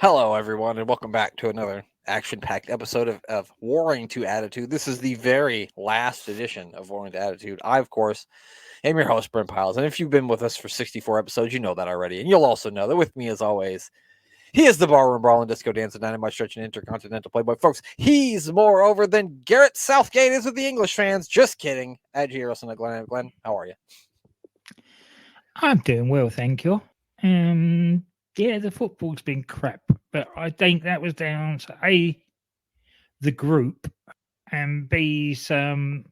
Hello, everyone, and welcome back to another action-packed episode of Warring to Attitude. This is the very last edition of Warring to Attitude. I, of course, am your host, Brent Piles, and if you've been with us for 64 episodes, you know that already, and you'll also know that with me, as always, he is the barroom brawling disco dancing dynamite stretching intercontinental playboy. Folks, he's more over than Garrett Southgate is with the English fans. Just kidding. Ed Heroes and Glenn. Glenn, how are you? I'm doing well, thank you. Yeah, the football's been crap, but I think that was down to A, the group, and B, some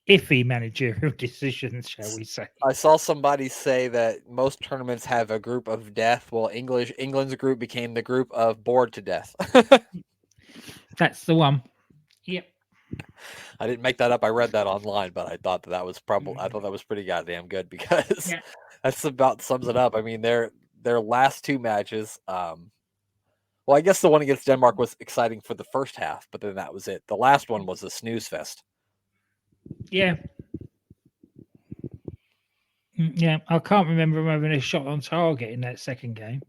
iffy managerial decisions, shall we say. I saw somebody say that most tournaments have a group of death. Well, England's group became the group of bored to death. That's the one. Yep. I didn't make that up. I read that online, but I thought that was I thought that was pretty goddamn good because that's about sums it up. I mean, their last two matches. Well, I guess the one against Denmark was exciting for the first half, but then that was it. The last one was a snooze fest. Yeah. Yeah, I can't remember him having a shot on target in that second game.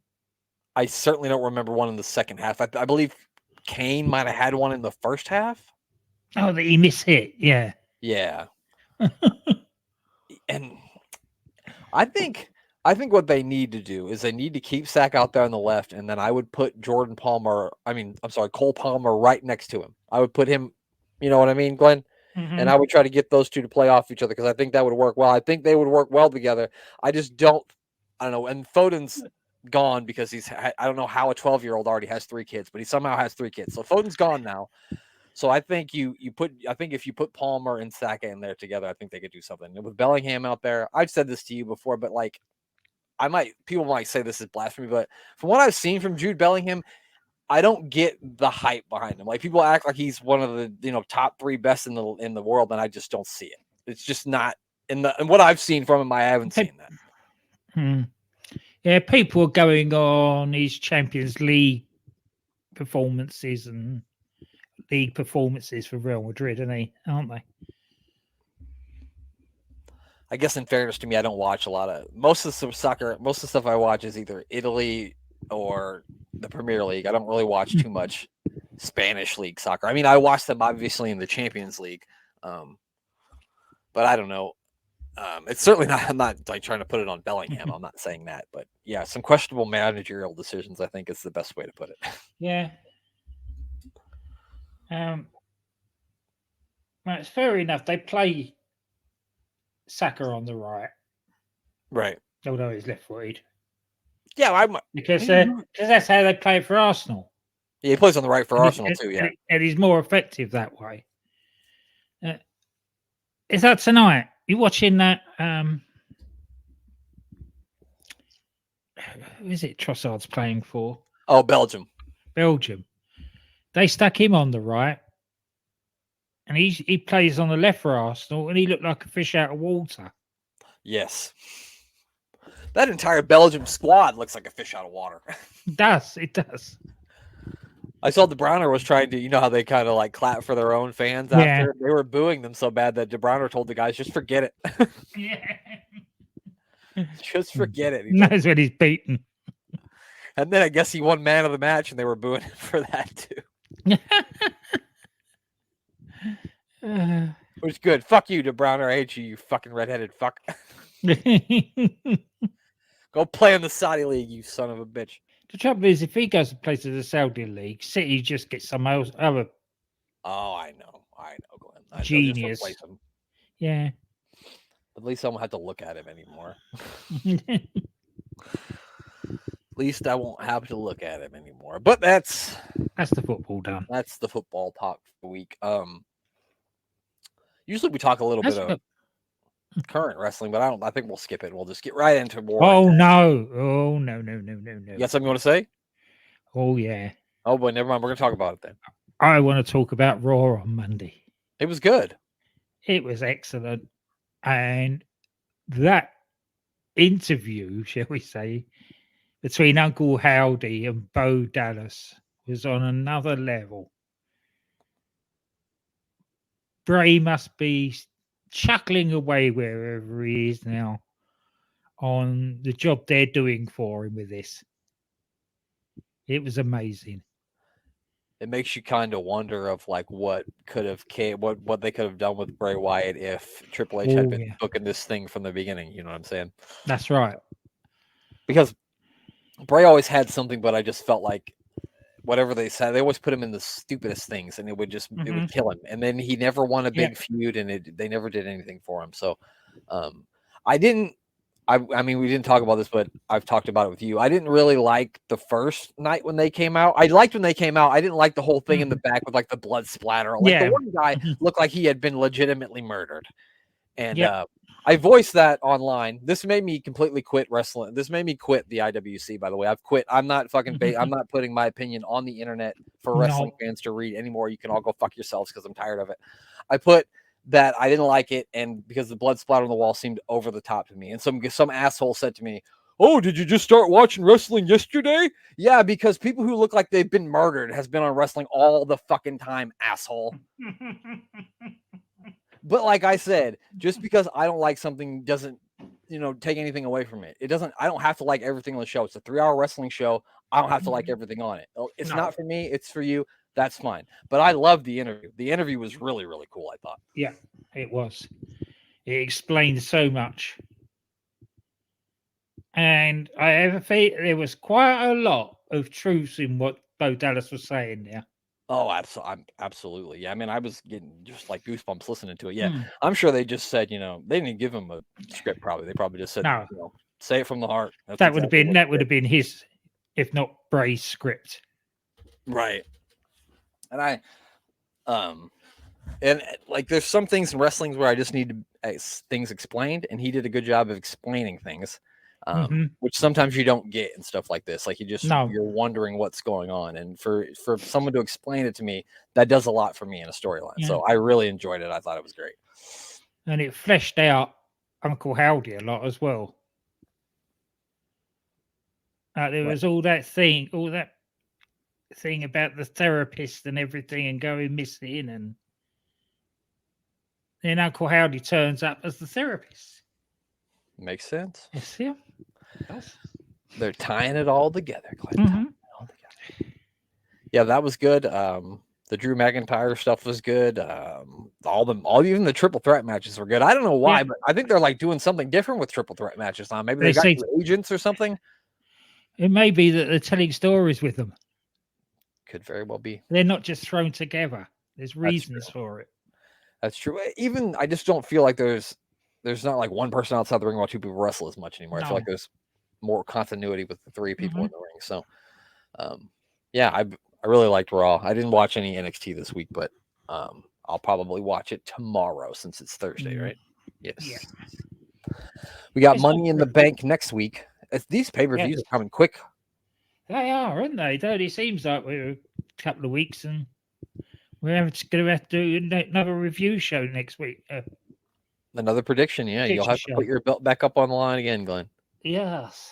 I certainly don't remember one in the second half. I believe Kane might have had one in the first half. Oh, that he mishit. Yeah. Yeah. And I think what they need to do is they need to keep Sack out there on the left, and then I would put Cole Palmer right next to him. I would put him, you know what I mean, Glenn? Mm-hmm. And I would try to get those two to play off each other because I think that would work well. I think they would work well together. I don't know. And Foden's gone because I don't know how a 12-year-old already has 3 kids, but he somehow has 3 kids. So Foden's gone now. So I think if you put Palmer and Saka in there together, I think they could do something. And with Bellingham out there, I've said this to you before, but like people might say this is blasphemy, but from what I've seen from Jude Bellingham, I don't get the hype behind him. Like people act like he's one of the top 3 best in the world, and I just don't see it. It's just not in what I've seen from him. I haven't seen that. Yeah, people are going on his Champions League performances and league performances for Real Madrid, aren't they? I guess in fairness to me, I don't watch a lot of most of the soccer. Most of the stuff I watch is either Italy or the Premier League. I don't really watch too much Spanish league soccer. I mean, I watch them obviously in the Champions League, but I don't know. It's certainly not. I'm not like trying to put it on Bellingham. I'm not saying that, but yeah, some questionable managerial decisions. I think is the best way to put it. Yeah. Well, it's fair enough. They play Saka on the right? Although he's left-footed. Yeah, because that's how they play it for Arsenal. Yeah, he plays on the right for Arsenal too. Yeah, and he's more effective that way. Is that tonight? You watching that? Who is it? Trossard's playing for? Oh, Belgium. They stuck him on the right, and he plays on the left for Arsenal, and he looked like a fish out of water. Yes. That entire Belgium squad looks like a fish out of water. It does. I saw De Bruyne was trying to, you know how they kind of like clap for their own fans after? Yeah. They were booing them so bad that De Bruyne told the guys, just forget it. Yeah. Just forget it. That's when he's beaten. And then I guess he won man of the match, and they were booing him for that too. Which is good. Fuck you, De Bruyne. I hate you, you fucking redheaded fuck. Go play in the Saudi League, you son of a bitch. The trouble is, if he goes to play to the Saudi League, City just gets some other. Oh, I know, Glenn. Genius. Yeah. At least I won't have to look at him anymore. At least I won't have to look at him anymore. But that's the football done. That's the football talk for the week. Usually we talk a little bit of current wrestling, but I think we'll skip it. We'll just get right into war. Oh no. You got something you want to say? Oh yeah. Oh, but never mind. We're gonna talk about it then. I want to talk about Raw on Monday. It was good. It was excellent. And that interview, shall we say, between Uncle Howdy and Bo Dallas was on another level. Bray must be chuckling away wherever he is now on the job they're doing for him with this. It was amazing. It makes you kind of wonder of like what could have what they could have done with Bray Wyatt if Triple H had been booking this thing from the beginning. You know what I'm saying? That's right. Because Bray always had something, but I just felt like whatever they said, they always put him in the stupidest things, and it would kill him. And then he never won a big feud, and they never did anything for him. So, I mean, we didn't talk about this, but I've talked about it with you. I didn't really like the first night when they came out. I liked when they came out. I didn't like the whole thing in the back with like the blood splatter. Like the one guy looked like he had been legitimately murdered, and I voiced that online. This made me completely quit wrestling. This made me quit the IWC, by the way. I've quit. I'm not I'm not putting my opinion on the internet for wrestling fans to read anymore. You can all go fuck yourselves because I'm tired of it. I put that I didn't like it, and because the blood splatter on the wall seemed over the top to me. And some asshole said to me, "Oh, did you just start watching wrestling yesterday?" Yeah, because people who look like they've been murdered has been on wrestling all the fucking time, asshole. But like I said, just because I don't like something doesn't, take anything away from it. I don't have to like everything on the show. It's a 3-hour wrestling show. I don't have to like everything on it. It's not for me. It's for you. That's fine. But I love the interview. The interview was really, really cool, I thought. Yeah, it was. It explained so much. And I ever feel there was quite a lot of truth in what Bo Dallas was saying there. Oh, absolutely. Yeah, I mean, I was getting just like goosebumps listening to it. Yeah, I'm sure they just said, they didn't give him a script. Probably they probably just said, say it from the heart. That would have been his, if not Bray's script, right? And and like there's some things in wrestling where I just need things explained, and he did a good job of explaining things. Which sometimes you don't get and stuff like this. Like you're wondering what's going on. And for someone to explain it to me, that does a lot for me in a storyline. Yeah. So I really enjoyed it. I thought it was great. And it fleshed out Uncle Howdy a lot as well. There was all that thing about the therapist and everything and going missing, and then Uncle Howdy turns up as the therapist. Makes sense. Yes, yeah. They're tying it all together. Yeah, that was good. The Drew McIntyre stuff was good. Even the triple threat matches were good. I don't know why, but I think they're like doing something different with triple threat matches now. Maybe they got agents or something. It may be that they're telling stories with them. Could very well be. They're not just thrown together. There's reasons for it. That's true. Even I just don't feel like there's not like one person outside the ring while two people wrestle as much anymore. No. I feel like there's more continuity with the three people in the ring. So, I really liked Raw. I didn't watch any NXT this week, but I'll probably watch it tomorrow since it's Thursday, right? Yes. Yeah. We got Money in the Bank next week. These pay-per-views are coming quick. They are, aren't they? It only seems like we're a couple of weeks and we're going to have to do another review show next week. Another prediction, yeah. You'll have to put your belt back up on the line again, Glenn. Yes.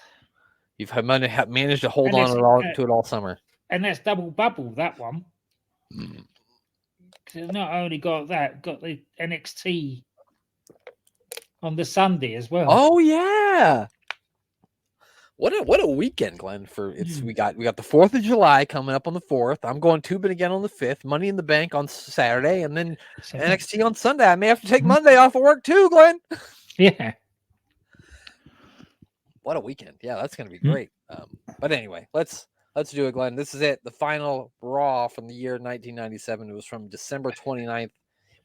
You've managed to hold on to it all summer. And that's double bubble, that one. Not only got the NXT on the Sunday as well. Oh, yeah. What a weekend, Glenn. We got the 4th of July coming up on the 4th. I'm going tubing again on the 5th. Money in the Bank on Saturday, and then NXT on Sunday. I may have to take Monday off of work too, Glenn. Yeah. What a weekend. Yeah, that's going to be great. But anyway, let's do it, Glenn. This is it. The final Raw from the year 1997. It was from December 29th.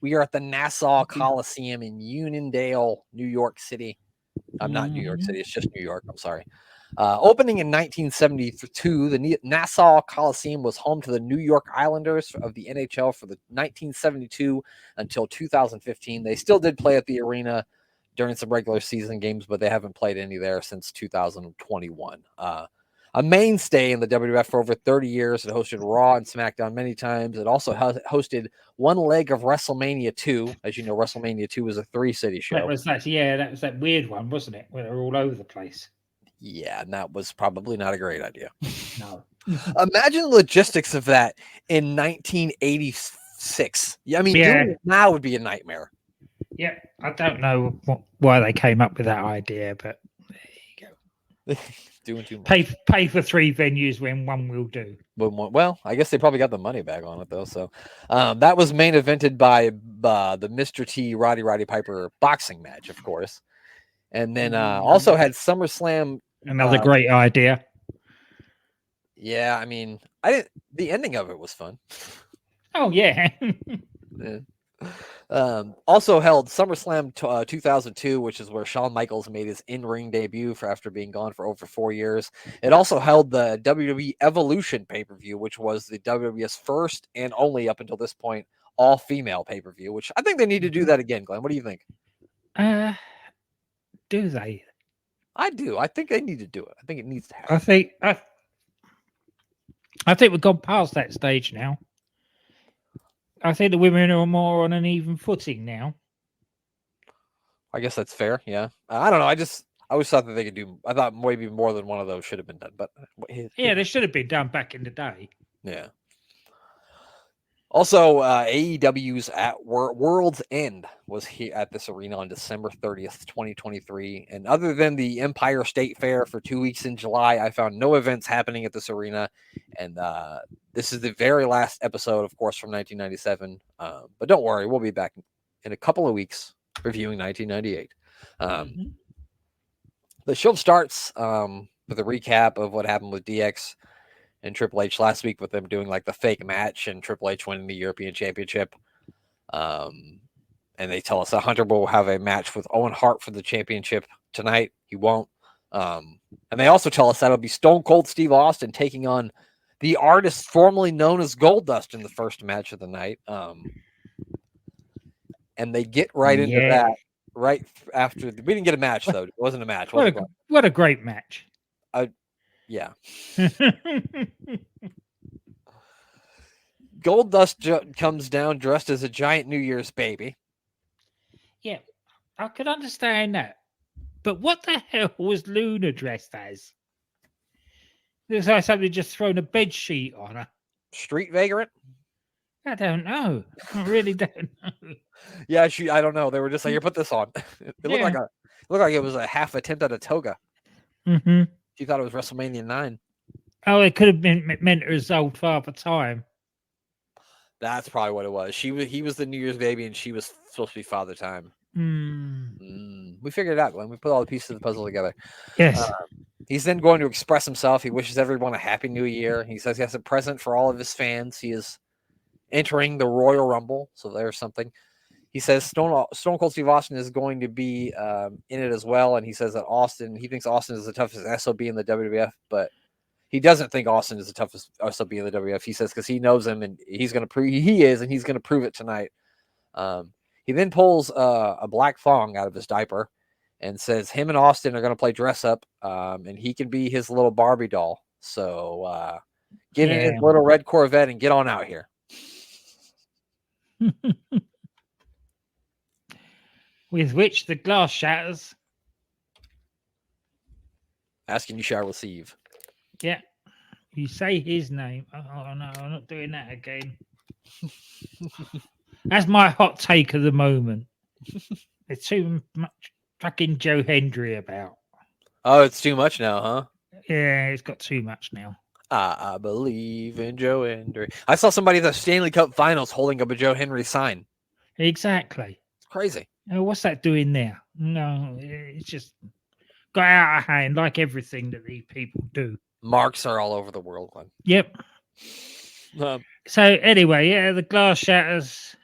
We are at the Nassau Coliseum in Uniondale, New York City. I'm not New York City. It's just New York. I'm sorry. Opening in 1972, the Nassau Coliseum was home to the New York Islanders of the NHL for the 1972 until 2015. They still did play at the arena during some regular season games, but they haven't played any there since 2021. A mainstay in the WWF for over 30 years. It hosted Raw and SmackDown many times. It also hosted one leg of WrestleMania 2. As you know, WrestleMania 2 was a 3-city show. That was that weird one, wasn't it? Where they're all over the place. Yeah, and that was probably not a great idea. No. Imagine the logistics of that in 1986. Yeah, I mean, doing it now would be a nightmare. Yeah, I don't know why they came up with that idea, but there you go. Doing too much. Pay for 3 venues when one will do. Well, I guess they probably got the money back on it though. So that was main evented by the Mr. T Roddy Piper boxing match, of course, and then also had SummerSlam. Another great idea. Yeah, I mean, I didn't. The ending of it was fun. Oh yeah. Yeah. Also held SummerSlam 2002, which is where Shawn Michaels made his in-ring debut after being gone for over 4 years. It also held the WWE Evolution pay-per-view, which was the WWE's first and only up until this point all-female pay-per-view, which I think they need to do that again, Glenn. What do you think? Do they? I do. I think they need to do it. I think it needs to happen. I think we've gone past that stage now. I think the women are more on an even footing now. I guess that's fair. Yeah. I don't know. I always thought that they could do. I thought maybe more than one of those should have been done, but yeah, they should have been done back in the day. Yeah. Also, AEW's at World's End was here at this arena on December 30th, 2023. And other than the Empire State Fair for 2 weeks in July, I found no events happening at this arena. And this is the very last episode, of course, from 1997. But don't worry, we'll be back in a couple of weeks reviewing 1998. The show starts with a recap of what happened with DX and Triple H last week, with them doing like the fake match and Triple H winning the European Championship. And they tell us that Hunter will have a match with Owen Hart for the championship tonight. He won't. And they also tell us that'll be Stone Cold Steve Austin taking on the artist formerly known as Goldust in the first match of the night. And they get right into that right after. We didn't get a match, though. It wasn't a match. What a great match. Yeah. Goldust comes down dressed as a giant New Year's baby. Yeah, I could understand that. But what the hell was Luna dressed as? Looks like somebody just thrown a bed sheet on her. Street vagrant? I don't know. I really don't know. Yeah, I don't know. They were just like, here, put this on. It looked like it was a half attempt at a toga. Mm-hmm. She thought it was WrestleMania 9. Oh, it could have been meant as old Father Time. That's probably what it was. He was the New Year's baby, and she was supposed to be Father Time. We figured it out, Glenn. We put all the pieces of the puzzle together. Yes. He's then going to express himself. He wishes everyone a happy new year. He says he has a present for all of his fans. He is entering the Royal Rumble, so there's something. He says Stone Cold Steve Austin is going to be in it as well, and he says that he thinks Austin is the toughest SOB in the WWF, but he doesn't think Austin is the toughest SOB in the WWF. He says because he knows him, and he's going to prove it tonight. He then pulls a black thong out of his diaper and says him and Austin are going to play dress up, and he can be his little Barbie doll. So get in his little red Corvette and get on out here. With which the glass shatters. Asking you shall receive. Yeah. You say his name. Oh, no, I'm not doing that again. That's my hot take of the moment. There's too much fucking Joe Hendry about. Oh, it's too much now, huh? Yeah, it's got too much now. I believe in Joe Hendry. I saw somebody at the Stanley Cup Finals holding up a Joe Hendry sign. Exactly. It's crazy. What's that doing there? No, it's just got out of hand like everything that these people do. Marks are all over the world, Glenn. Yep. So anyway, yeah, the glass shatters.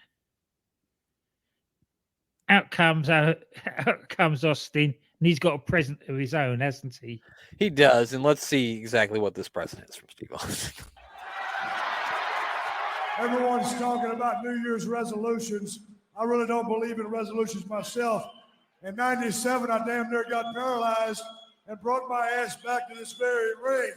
Out comes Austin, and he's got a present of his own, hasn't he? He does, and let's see exactly what this present is from Steve Austin. Everyone's talking about New Year's resolutions. I really don't believe in resolutions myself. In 97, I damn near got paralyzed and brought my ass back to this very ring.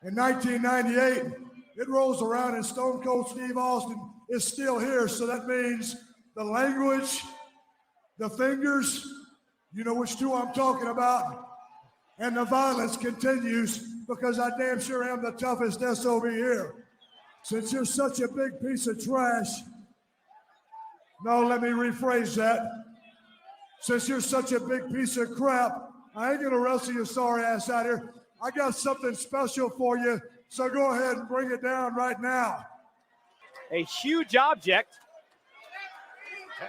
In 1998, it rolls around and Stone Cold Steve Austin is still here. So that means the language, the fingers, you know which two I'm talking about, and the violence continues because I damn sure am the toughest SOB here. Since you're such a big piece of trash, no, let me rephrase that. Since you're such a big piece of crap, I ain't gonna wrestle your sorry ass out here. I got something special for you, so go ahead and bring it down right now. A huge object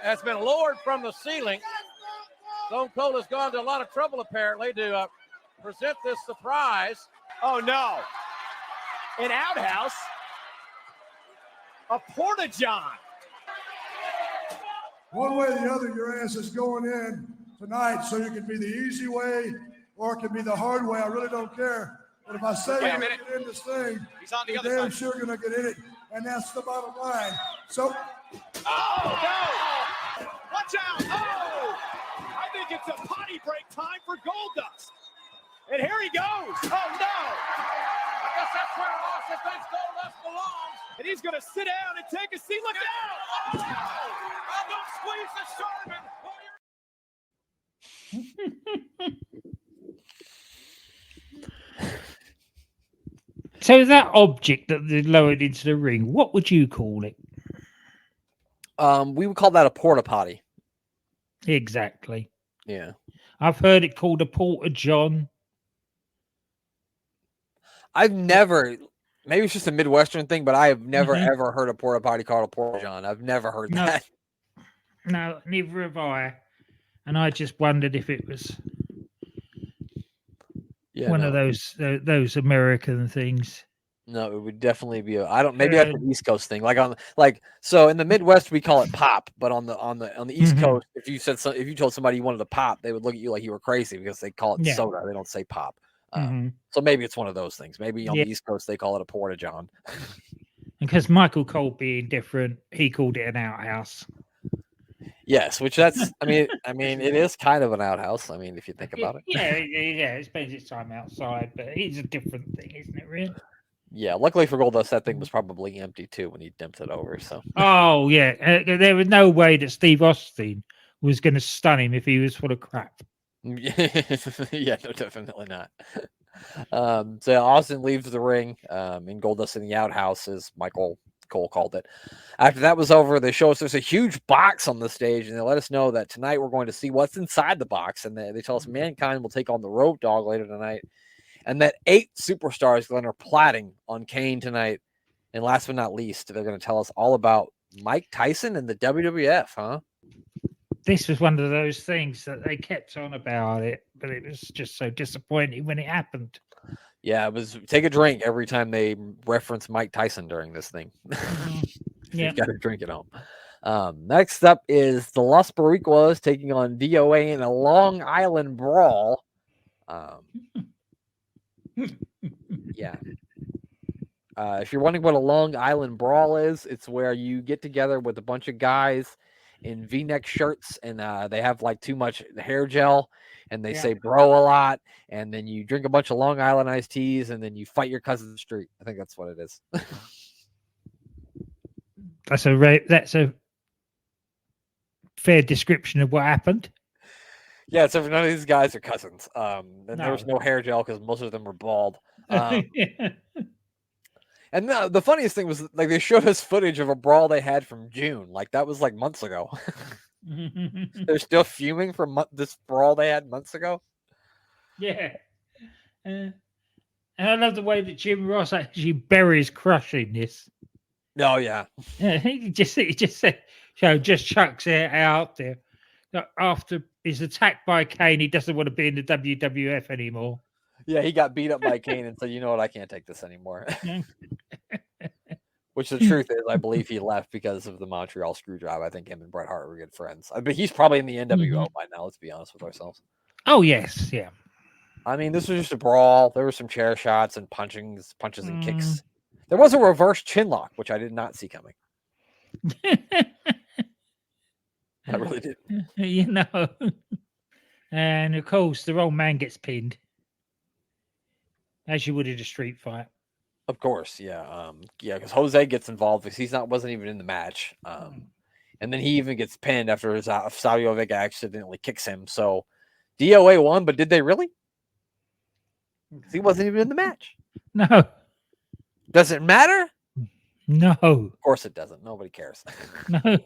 has been lowered from the ceiling. Stone Cold has gone to a lot of trouble apparently to present this surprise. Oh no, an outhouse, a porta-john. One way or the other, your ass is going in tonight, so you can be the easy way or it can be the hard way. I really don't care. But if I say you're going to get in this thing, you're damn sure going to get in it, and that's the bottom line. So, oh no! Watch out! Oh! I think it's a potty break time for Goldust. And here he goes. Oh no! I guess that's where Austin thinks Goldust belongs. And he's going to sit down and take a seat. Look out! Oh no! Oh, don't squeeze the Sherman. So that object that they lowered into the ring, what would you call it? We would call that a porta potty. Exactly. Yeah. I've heard it called a porta-john. I've never, maybe it's just a Midwestern thing, but I have never ever heard a porta potty called a porta-john. I've never heard that. No, neither have I. And I just wondered if it was one of those American things. No, it would definitely be maybe that's an East Coast thing. So in the Midwest we call it pop, but on the East Coast, if you told somebody you wanted to pop, they would look at you like you were crazy because they call it soda. They don't say pop. So maybe it's one of those things. Maybe on the East Coast they call it a porta-john. Because Michael Cole being different, he called it an outhouse. Yes, which that's I mean it is kind of an outhouse. I mean, if you think about it. Yeah, it spends its time outside, but it's a different thing, isn't it, really? Yeah, luckily for Goldust, that thing was probably empty too when he dumped it over. So. Oh yeah, there was no way that Steve Austin was going to stun him if he was full of crap. Yeah, no, definitely not. So Austin leaves the ring, and Goldust in the outhouse, as Michael Cole called it. After that was over, they show us there's a huge box on the stage, and they let us know that tonight we're going to see what's inside the box. And they tell us Mankind will take on the Road Dogg later tonight, and that 8 superstars, Glenn, are plotting on Kane tonight. And last but not least, they're going to tell us all about Mike Tyson and the WWF, huh? This was one of those things that they kept on about it, but it was just so disappointing when it happened. Yeah, it was take a drink every time they reference Mike Tyson during this thing. Yeah, you got to drink at home. Next up is the Los Boricuas taking on DOA in a Long Island brawl. Yeah. If you're wondering what a Long Island brawl is, it's where you get together with a bunch of guys in V-neck shirts, and they have like too much hair gel, and they say bro a lot, and then you drink a bunch of Long Island iced teas, and then you fight your cousin in the street. I think that's what it is. That's a fair description of what happened. Yeah, so none of these guys are cousins. And there was no hair gel because most of them were bald. And the funniest thing was, like, they showed us footage of a brawl they had from June. Like, that was like months ago. They're still fuming from this brawl they had months ago. Yeah. And I love the way that Jim Ross actually buries Crush in this. Oh, yeah. He just chucks it out there. After he's attacked by Kane, he doesn't want to be in the WWF anymore. Yeah, he got beat up by Kane and said, you know what, I can't take this anymore. Which the truth is, I believe he left because of the Montreal Screwjob. I think him and Bret Hart were good friends. But he's probably in the NWO by now, let's be honest with ourselves. Oh, yes, yeah. I mean, this was just a brawl. There were some chair shots and punches and kicks. There was a reverse chin lock, which I did not see coming. I really did. You know. And, of course, the old man gets pinned. As you would in a street fight. Of course, yeah. Because Jose gets involved because wasn't even in the match. And then he even gets pinned after Savio Vega accidentally kicks him. So DOA won, but did they really? He wasn't even in the match. No. Does it matter? No, Of course it doesn't. Nobody cares. no.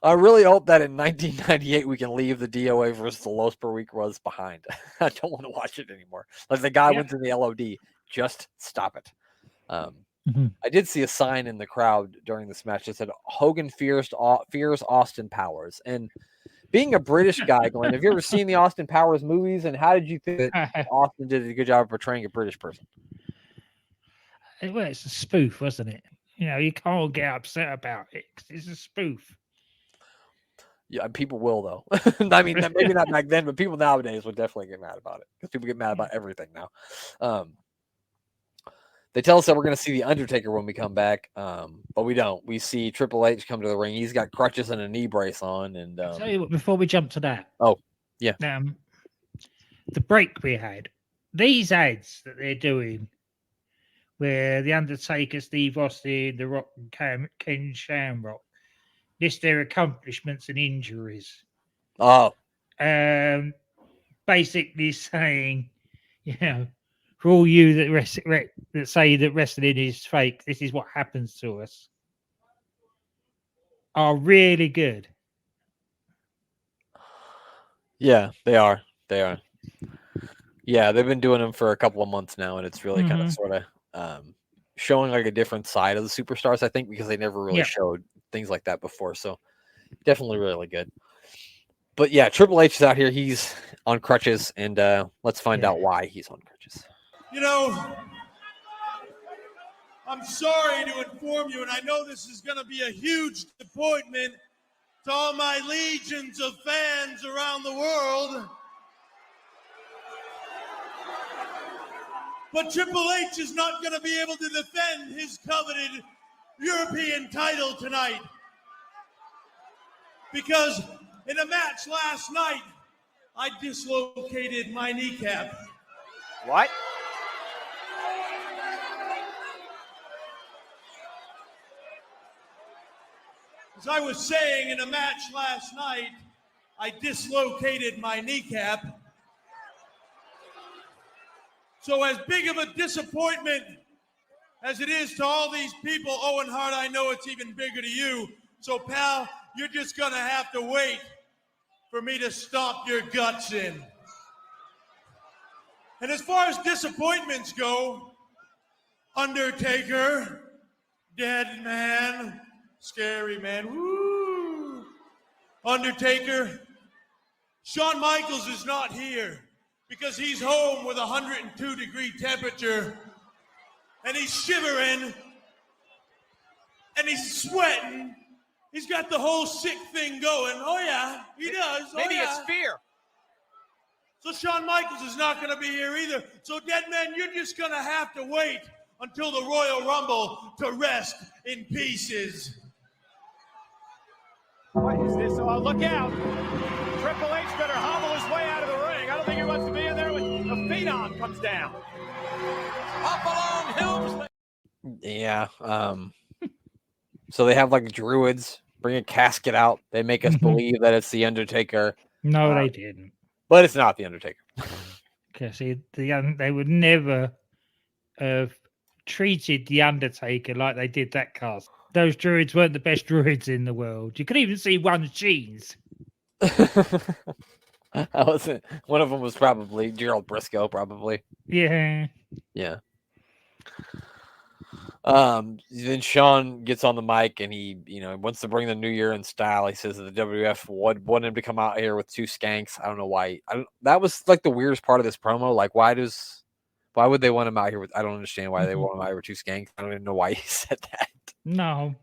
I really hope that in 1998 we can leave the DOA versus the Los per week was behind. I don't want to watch it anymore. Like the guy went to the LOD. Just stop it. I did see a sign in the crowd during this match that said Hogan fears Austin Powers. And being a British guy, Glenn, have you ever seen the Austin Powers movies? And how did you think that Austin did a good job of portraying a British person? Well, it's a spoof, wasn't it? You can't get upset about it 'cause it's a spoof. Yeah, people will though. I mean, maybe not back then, but people nowadays would definitely get mad about it because people get mad about everything now. They tell us that we're going to see the Undertaker when we come back, but we don't. We see Triple H come to the ring. He's got crutches and a knee brace on. And I'll tell you what, before we jump to that, yeah, the break we had, these ads that they're doing, where the Undertaker, Steve Austin, The Rock, and Ken Shamrock list their accomplishments and injuries. Oh, basically saying, for all you that say that wrestling is fake, this is what happens to us, are really good. Yeah, they are. They are. Yeah, they've been doing them for a couple of months now, and it's really kind of sort of showing like a different side of the superstars, I think, because they never really showed things like that before. So definitely really good. But yeah, Triple H is out here. He's on crutches, and let's find out why he's on crutches. I'm sorry to inform you, and I know this is going to be a huge disappointment to all my legions of fans around the world, but Triple H is not going to be able to defend his coveted European title tonight because in a match last night, I dislocated my kneecap. What? As I was saying, in a match last night, I dislocated my kneecap. So as big of a disappointment as it is to all these people, Owen Hart, I know it's even bigger to you. So, pal, you're just going to have to wait for me to stomp your guts in. And as far as disappointments go, Undertaker, dead man, scary man, woo! Undertaker, Shawn Michaels is not here because he's home with a 102-degree temperature and he's shivering and he's sweating. He's got the whole sick thing going. Oh, yeah, he does. Maybe it's fear. So Shawn Michaels is not going to be here either. So, dead man, you're just going to have to wait until the Royal Rumble to rest in pieces. What is this? Oh, look out. Triple H better hobble his way out of the ring. I don't think he wants to be in there when the Phenom comes down. Up along Helms. Yeah. So they have like druids bring a casket out. They make us believe that it's the Undertaker. No, they didn't. But it's not the Undertaker. Because they would never have treated the Undertaker like they did that cast. Those druids weren't the best druids in the world. You could even see one's jeans. I wasn't. One of them was probably Gerald Briscoe, probably. Yeah. Yeah. Then Shawn gets on the mic and he, wants to bring the new year in style. He says that the WWF want him to come out here with two skanks. I don't know why. That was like the weirdest part of this promo. Like, why would they want him out here with? I don't understand why they want him out here with two skanks. I don't even know why he said that. No.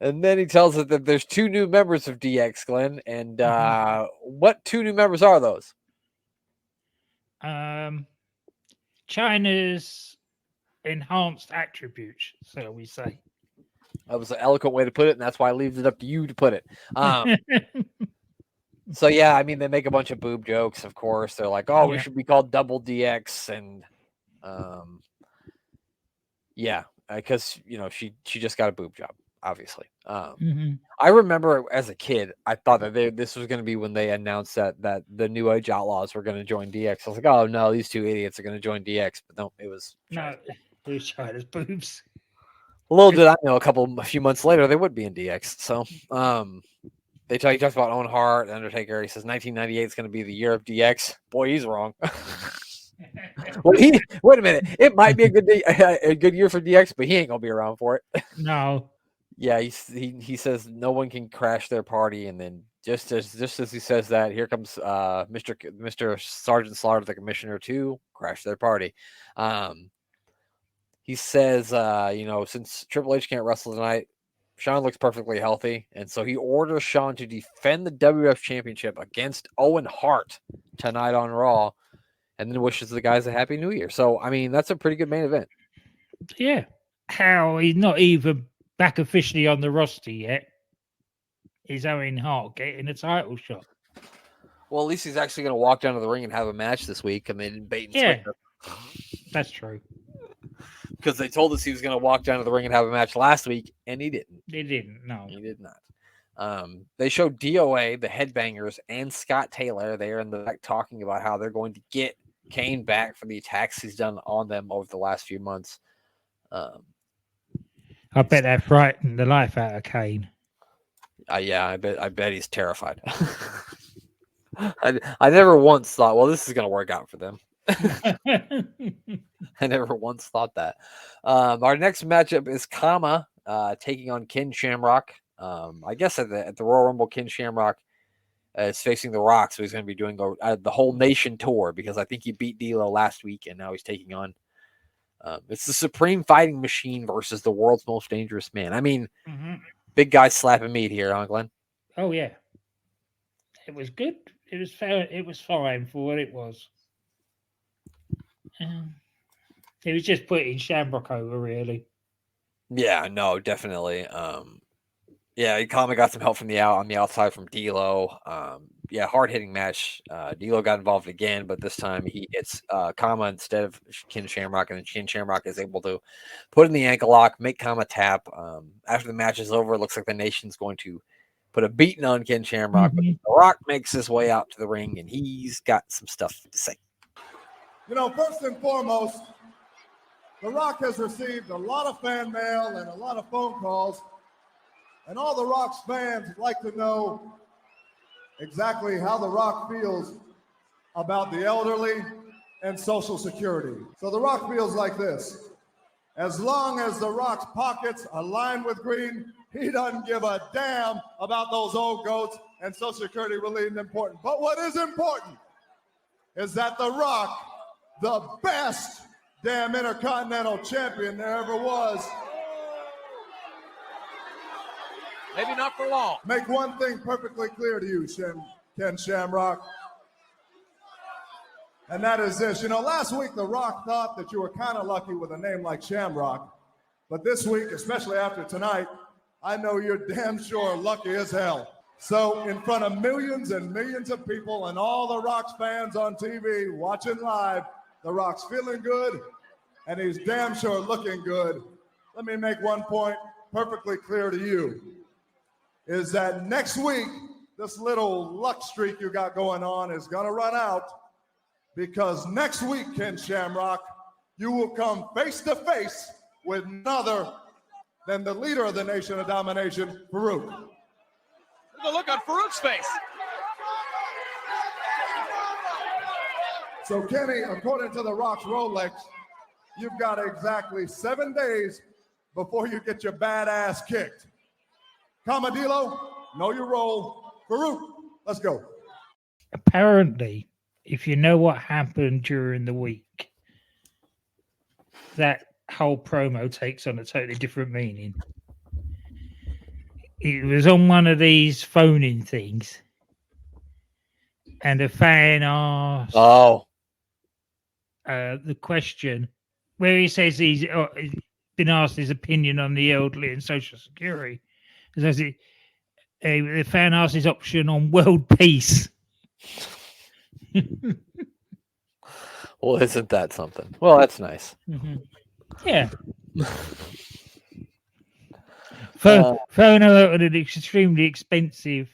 And then he tells us that there's two new members of DX, Glenn. And what two new members are those? China's enhanced attributes, so we say. That was an eloquent way to put it, and that's why I leave it up to you to put it. So, yeah, I mean, they make a bunch of boob jokes, of course. They're like, oh, we should be called Double DX. And, because, she just got a boob job, obviously. I remember as a kid, I thought that this was going to be when they announced that the New Age Outlaws were going to join DX. I was like, oh, no, these two idiots are going to join DX. But no, it was China. No, it was China's boobs. Little did I know, a few months later, they would be in DX. So, he talks about Owen Hart, Undertaker. He says 1998 is going to be the year of DX. Boy, he's wrong. Well, wait a minute. It might be a good year for DX, but he ain't going to be around for it. No. Yeah, he says no one can crash their party, and then just as he says that, here comes Mr. Sergeant Slaughter, the Commissioner, to crash their party. He says, since Triple H can't wrestle tonight, Shawn looks perfectly healthy, and so he orders Shawn to defend the WWF Championship against Owen Hart tonight on Raw, and then wishes the guys a Happy New Year. So, I mean, that's a pretty good main event. Yeah. How he's not even back officially on the roster yet is Owen Hart getting a title shot. Well, at least he's actually going to walk down to the ring and have a match this week, and they didn't bait and switch. That's true. Because they told us he was going to walk down to the ring and have a match last week, and he didn't. They didn't, no. He did not. They showed DOA, the Headbangers, and Scott Taylor there in the back talking about how they're going to get Kane back for the attacks he's done on them over the last few months. I bet that frightened the life out of Kane. Yeah, I bet he's terrified. I never once thought, well, this is going to work out for them. I never once thought that. Our next matchup is Kama taking on Ken Shamrock. I guess at the Royal Rumble, Ken Shamrock is facing The Rock, so he's going to be doing the whole nation tour because I think he beat D'Lo last week, and now he's taking on. It's the Supreme Fighting Machine versus the world's most dangerous man. I mean, big guy slapping meat here, huh, Glenn? Oh yeah, it was good. It was fair. It was fine for what it was. It was just putting Shamrock over, really. Yeah, no, definitely. Yeah, Kama got some help from on the outside from D'Lo. Hard hitting match. D'Lo got involved again, but this time he hits Kama instead of Ken Shamrock, and then Ken Shamrock is able to put in the ankle lock, make Kama tap. After the match is over, it looks like the nation's going to put a beating on Ken Shamrock, but The Rock makes his way out to the ring, and he's got some stuff to say. First and foremost, The Rock has received a lot of fan mail and a lot of phone calls, and all The Rock's fans like to know exactly how The Rock feels about the elderly and Social Security. So The Rock feels like this. As long as The Rock's pockets are lined with green, he doesn't give a damn about those old goats, and Social Security really isn't important. But what is important is that The Rock, the best damn Intercontinental Champion there ever was. Maybe not for long. Make one thing perfectly clear to you, Ken Shamrock. And that is this. Last week The Rock thought that you were kind of lucky with a name like Shamrock. But this week, especially after tonight, I know you're damn sure lucky as hell. So in front of millions and millions of people and all The Rock's fans on TV watching live, The Rock's feeling good, and he's damn sure looking good. Let me make one point perfectly clear to you, is that next week, this little luck streak you got going on is going to run out, because next week, Ken Shamrock, you will come face to face with none other than the leader of the Nation of Domination, Farouk. Look at the look on Farouk's face. So, Kenny, according to The Rock's Rolex, you've got exactly 7 days before you get your bad ass kicked. Camadillo, know your role. Farouk, let's go. Apparently, if you know what happened during the week, that whole promo takes on a totally different meaning. It was on one of these phoning things, and a fan asked the question where he says he's been asked his opinion on the elderly and Social Security. Says the fan asked his option on world peace. Well, isn't that something? Well, that's nice. Yeah. Phone out at an extremely expensive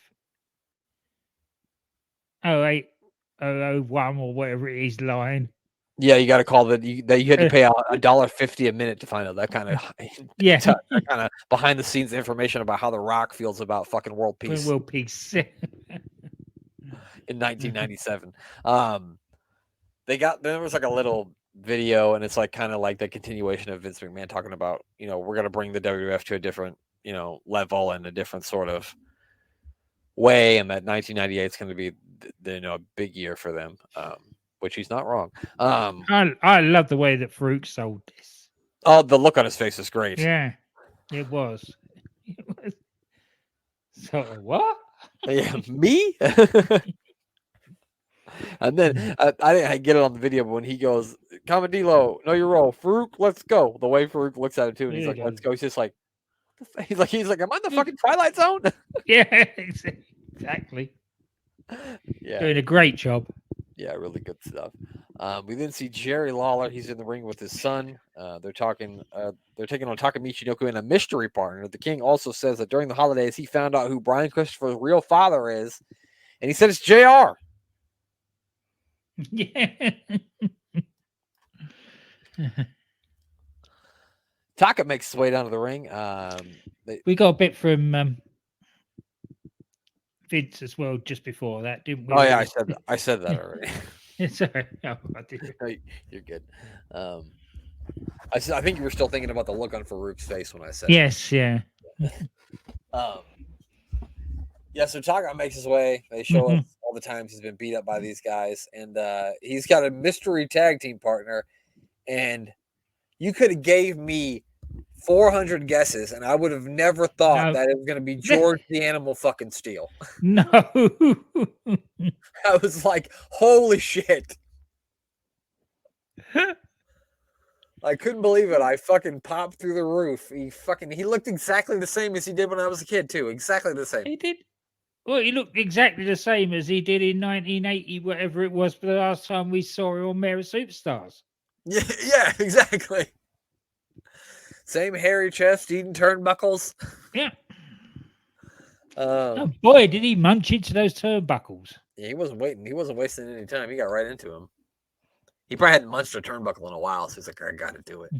08001 or whatever it is line. Yeah, you got to call that you had to pay $1.50 a minute to find out that kind of that kind of behind the scenes information about how The Rock feels about fucking world peace. World peace. In 1997. There was like a little video, and it's like kind of like the continuation of Vince McMahon talking about, we're gonna bring the WWF to a different, level and a different sort of way, and that 1998 is going to be a big year for them. Which he's not wrong. I love the way that Farouk sold this. Oh, the look on his face is great. Yeah, it was. So what? Yeah, me? And then I didn't get it on the video, but when he goes, Commodilo, know your role. Farouk, let's go. The way Farouk looks at it too, and he's like, let's go. He's just like, he's like, am I in the fucking Twilight Zone? Yeah, exactly. Yeah, doing a great job. Yeah, really good stuff. We then see Jerry Lawler. He's in the ring with his son. They're taking on Taka Michinoku and a mystery partner. The King also says that during the holidays, he found out who Brian Christopher's real father is, and he said it's JR. Yeah. Taka makes his way down to the ring. We got a bit from Vince as well just before that, didn't we? Oh yeah, I said that already. Sorry. Oh, I did. No, you're good. I think you were still thinking about the look on Farouk's face when I said yes, it. Yeah, so Taka makes his way. They show us all the times he's been beat up by these guys, and he's got a mystery tag team partner. And you could have gave me 400 guesses, and I would have never thought that it was going to be George the Animal fucking Steel. No. I was like, holy shit. I couldn't believe it. I fucking popped through the roof. He looked exactly the same as he did when I was a kid, too. Exactly the same. He did. Well, he looked exactly the same as he did in 1980, whatever it was, for the last time we saw him on Mayor of Superstars. Yeah, exactly. Same hairy chest, eating turnbuckles. Yeah. Oh boy, did he munch into those turnbuckles. Yeah, he wasn't waiting. He wasn't wasting any time. He got right into him. He probably hadn't munched a turnbuckle in a while, so he's like, I gotta do it.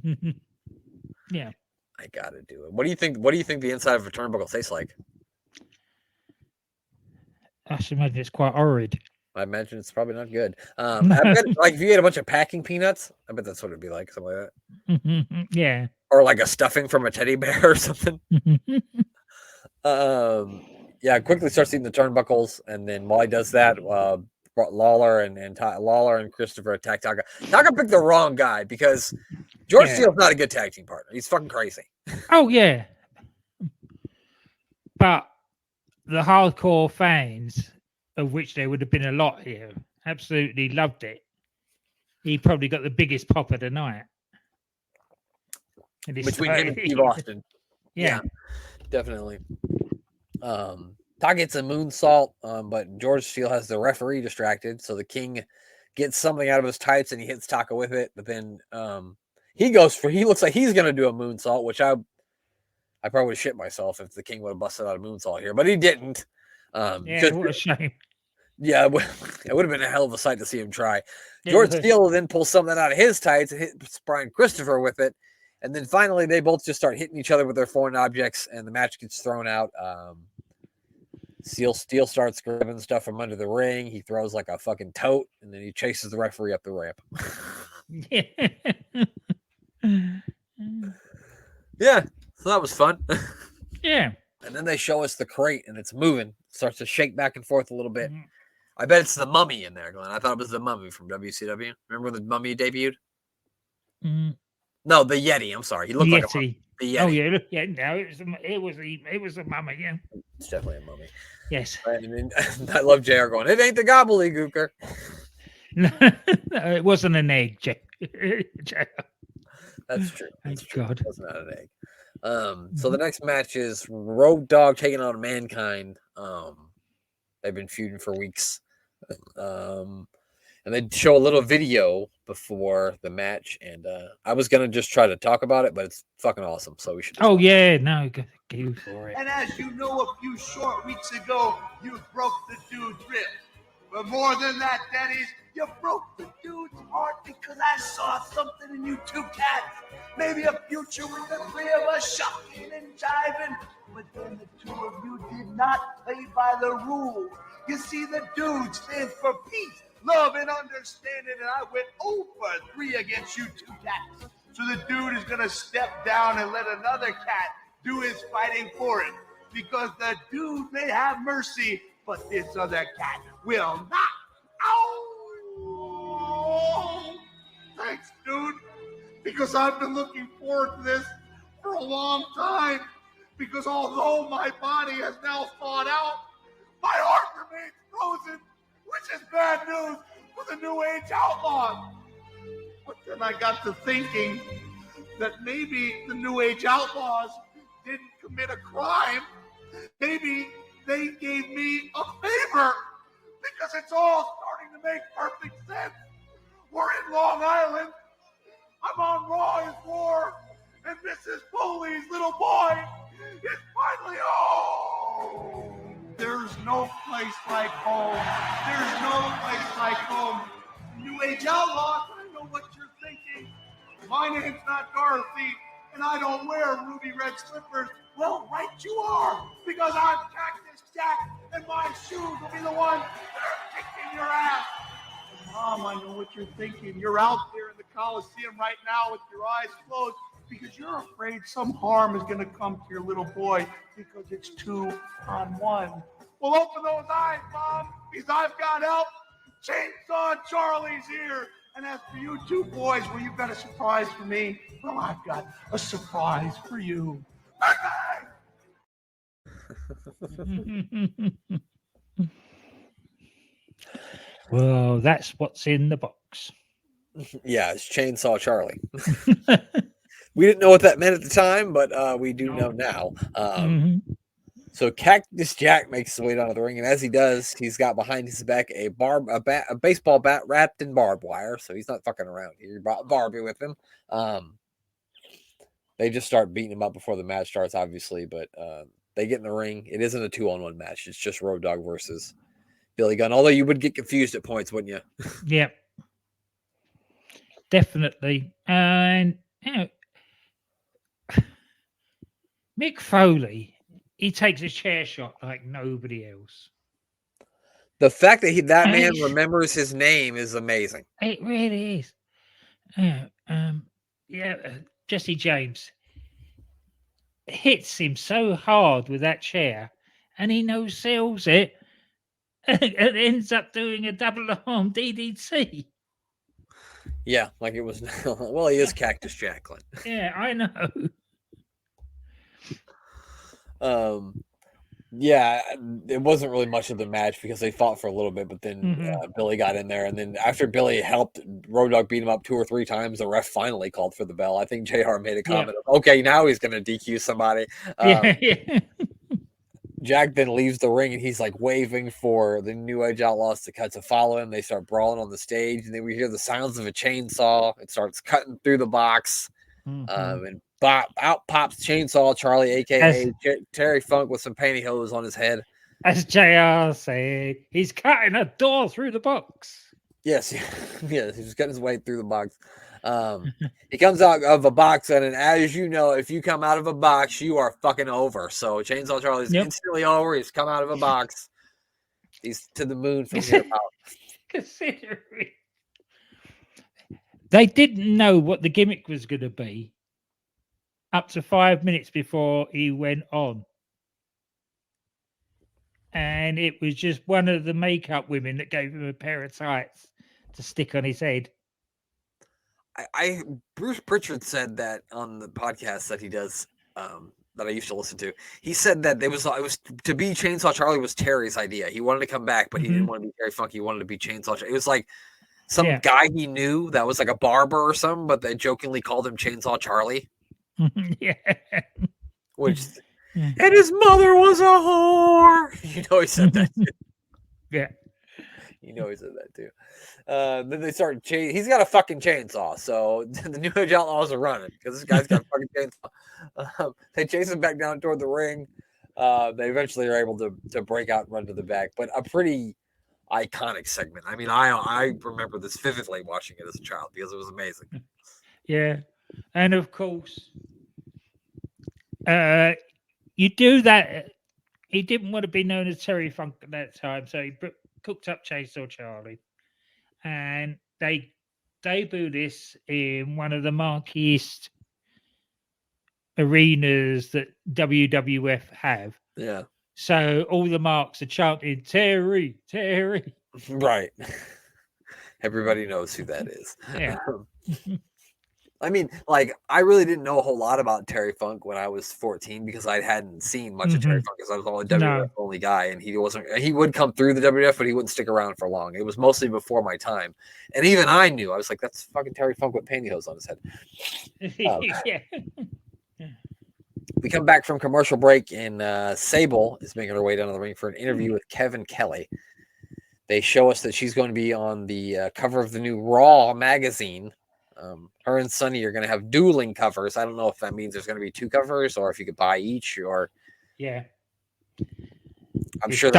Yeah. I gotta do it. What do you think the inside of a turnbuckle tastes like? I should imagine it's quite horrid. I imagine it's probably not good. I bet, like, if you ate a bunch of packing peanuts, I bet that's what it'd be like, something like that. Yeah. Or like a stuffing from a teddy bear or something. Yeah, quickly starts eating the turnbuckles, and then while he does that, Lawler and Christopher attack Taka. Taka picked the wrong guy because George Steele's not a good tag team partner. He's fucking crazy. Oh yeah, but the hardcore fans, of which there would have been a lot here, absolutely loved it. He probably got the biggest pop of the night. Between him and Steve Austin. Yeah, definitely. Taka gets a moonsault, but George Steele has the referee distracted, so the King gets something out of his tights and he hits Taka with it. But then he looks like he's gonna do a moonsault, which I probably would shit myself if the King would have busted out a moonsault here, but he didn't. Yeah, what a shame. Yeah, it would have been a hell of a sight to see him try. George Steele then pulls something out of his tights and hits Brian Christopher with it. And then finally, they both just start hitting each other with their foreign objects, and the match gets thrown out. Steele starts grabbing stuff from under the ring. He throws like a fucking tote, and then he chases the referee up the ramp. Yeah, so that was fun. Yeah. And then they show us the crate, and it's moving. It starts to shake back and forth a little bit. I bet it's the Mummy in there, Glenn. I thought it was the Mummy from WCW. Remember when the Mummy debuted? No, the Yeti. I'm sorry. He looked like a mummy. The Yeti. Oh yeah, no, it was a mummy. Yeah, it's definitely a mummy. Yes. And I love JR going, it ain't the gobbledygooker. No, it wasn't an egg, JR. That's true. Thank God. It was not an egg. So the next match is Road Dogg taking on Mankind. They've been feuding for weeks. And they show a little video before the match, and I was gonna just try to talk about it, but it's fucking awesome. So we should. Oh yeah, no, go for it. And as you know, a few short weeks ago, you broke the dude's ribs. But more than that, Denny's, You broke the dude's heart because I saw something in you two cats. Maybe a future with the three of us shocking and jiving. But then the two of you did not play by the rules. You see, the dude stands for peace, love, and understanding, and I went 0 for 3 against you two cats. So the dude is going to step down and let another cat do his fighting for him. Because the dude may have mercy, but this other cat will not. Ow! Thanks, dude. Because I've been looking forward to this for a long time. Because although my body has now thawed out, my heart remains frozen, which is bad news for the New Age Outlaws. But then I got to thinking that maybe the New Age Outlaws didn't commit a crime. Maybe they gave me a favor, because it's all starting to make perfect sense. We're in Long Island. I'm on Raw is War, and Mrs. Foley's little boy is finally home. There's no place like home. There's no place like home. New Age Outlaws, I know what you're thinking. My name's not Dorothy, and I don't wear ruby red slippers. Well, right you are, because I'm Cactus Jack, and my shoes will be the ones that are kicking your ass. Mom, I know what you're thinking. You're out there in the Coliseum right now with your eyes closed because you're afraid some harm is going to come to your little boy because it's 2-on-1. Well, open those eyes, Mom, because I've got help. Chainsaw Charlie's here. And as for you two boys, well, you've got a surprise for me. Well, I've got a surprise for you. Well, that's what's in the box. Yeah, it's Chainsaw Charlie. We didn't know what that meant at the time, but we do know now. So Cactus Jack makes his way down to the ring, and as he does, he's got behind his back a baseball bat wrapped in barbed wire. So he's not fucking around here. He brought Barbie with him. They just start beating him up before the match starts, obviously, but they get in the ring. It isn't a 2-on-1 match. It's just Road Dogg versus Billy Gunn. Although you would get confused at points, wouldn't you? Yeah, definitely. And you know, Mick Foley, he takes a chair shot like nobody else. The fact that that man remembers his name is amazing. It really is. Jesse James hits him so hard with that chair, and he no-sells it, and ends up doing a double arm DDT. Yeah, like it was. Well, he is Cactus Jack. Yeah, I know. Yeah, it wasn't really much of the match because they fought for a little bit, but then Billy got in there, and then after Billy helped Road Dogg beat him up 2 or 3 times, the ref finally called for the bell. I think JR made a comment of, okay, now he's going to DQ somebody. Jack then leaves the ring, and he's like waving for the New Age Outlaws to follow him. They start brawling on the stage, and then we hear the sounds of a chainsaw. It starts cutting through the box, and out pops Chainsaw Charlie, a.k.a. Terry Funk, with some pantyhose on his head. As JR said, he's cutting a door through the box. Yes, yes, he's cutting his way through the box. He comes out of a box, and as you know, if you come out of a box, you are fucking over. So Chainsaw Charlie's instantly over. He's come out of a box. He's to the moon from here out. Considering they didn't know what the gimmick was going to be up to 5 minutes before he went on. And it was just one of the makeup women that gave him a pair of tights to stick on his head. Bruce Pritchard said that on the podcast that he does, that I used to listen to. He said that it was to be Chainsaw Charlie was Terry's idea. He wanted to come back, but he didn't want to be Terry Funk. He wanted to be Chainsaw Charlie. It was like some guy he knew that was like a barber or something, but they jokingly called him Chainsaw Charlie. Which and his mother was a whore. You know he said that too. Yeah. You know he said that too. Then they start he's got a fucking chainsaw, so the New Age Outlaws are running because this guy's got a fucking chainsaw. They chase him back down toward the ring. They eventually are able to break out and run to the back, but a pretty iconic segment. I mean, I remember this vividly watching it as a child because it was amazing. Yeah. And of course, you do that. He didn't want to be known as Terry Funk at that time, so he cooked up Chainsaw Charlie. And they debut this in one of the marqueest arenas that WWF have. Yeah. So all the marks are chanting, Terry, Terry. Right. Everybody knows who that is. Yeah. I mean, like, I really didn't know a whole lot about Terry Funk when I was 14 because I hadn't seen much of Terry Funk because I was only WWF only guy, and he would come through the WWF, but he wouldn't stick around for long. It was mostly before my time. And even I knew, I was like, that's fucking Terry Funk with pantyhose on his head. Yeah. We come back from commercial break, and Sable is making her way down to the ring for an interview with Kevin Kelly. They show us that she's going to be on the cover of the new Raw magazine. Her and Sonny are going to have dueling covers. I don't know if that means there's going to be 2 covers or if you could buy each, or yeah. I'm it's sure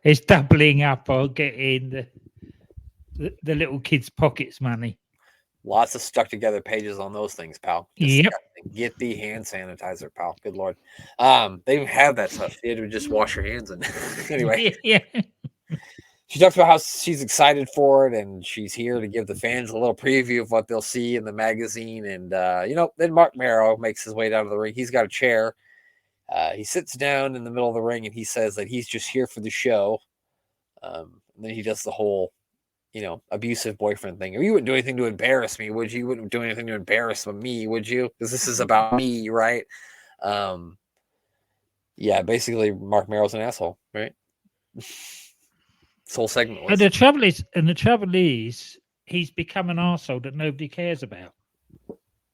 it's doubling up or getting the little kids' pockets money. Lots of stuck together pages on those things, pal. Yep. Get the hand sanitizer, pal. Good Lord. They even have that stuff. You had to just wash your hands. And anyway, Yeah. she talks about how she's excited for it, and she's here to give the fans a little preview of what they'll see in the magazine. And, then Mark Marrow makes his way down to the ring. He's got a chair. He sits down in the middle of the ring, and he says that he's just here for the show. And then he does the whole, abusive boyfriend thing. You wouldn't do anything to embarrass me, would you? You wouldn't do anything to embarrass me, would you? Because this is about me, right? Yeah, basically, Mark Marrow's an asshole, right? This whole segment was. And the trouble is, he's become an arsehole that nobody cares about.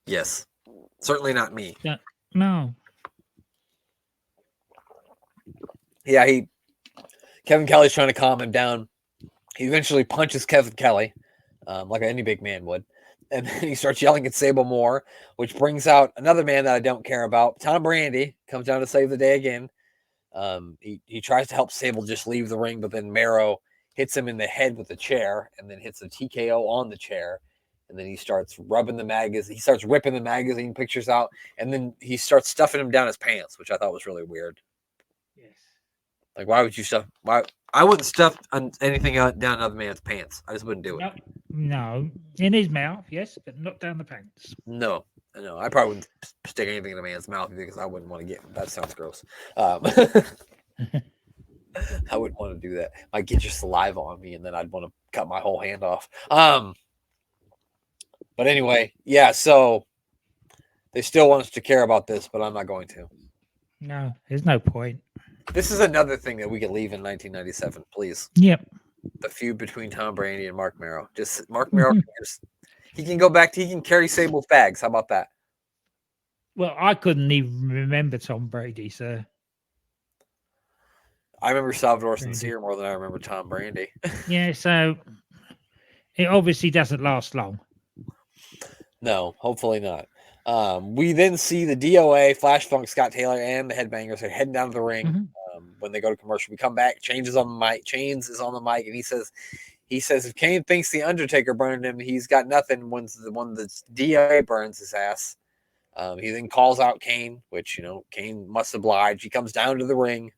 Yes. Certainly not me. No. Yeah, Kevin Kelly's trying to calm him down. He eventually punches Kevin Kelly, like any big man would. And then he starts yelling at Sable more, which brings out another man that I don't care about. Tom Brandy comes down to save the day again. He tries to help Sable just leave the ring, but then Marrow hits him in the head with a chair and then hits a TKO on the chair. And then he starts rubbing the magazine. He starts ripping the magazine pictures out. And then he starts stuffing him down his pants, which I thought was really weird. Yes. Like, why would you stuff? Why? I wouldn't stuff anything down another man's pants. I just wouldn't do it. No. In his mouth, yes, but not down the pants. No. I probably wouldn't stick anything in a man's mouth because I wouldn't want to get. That sounds gross. I wouldn't want to do that. I'd get your saliva on me, and then I'd want to cut my whole hand off. But anyway, yeah. So they still want us to care about this, but I'm not going to. No, there's no point. This is another thing that we could leave in 1997, please. Yep. The feud between Tom Brandy and Mark Marrow. Just Mark Marrow. He can go back he can carry Sable's bags. How about that? Well, I couldn't even remember Tom Brady, so. I remember Salvador Sincere more than I remember Tom Brandy. Yeah, so it obviously doesn't last long. No, hopefully not. We then see the DOA, Flash Funk, Scott Taylor, and the Headbangers are heading down to the ring. When they go to commercial, we come back. Chains is on the mic, and he says if Kane thinks the Undertaker burned him, he's got nothing. When the DOA burns his ass, he then calls out Kane, which Kane must oblige. He comes down to the ring.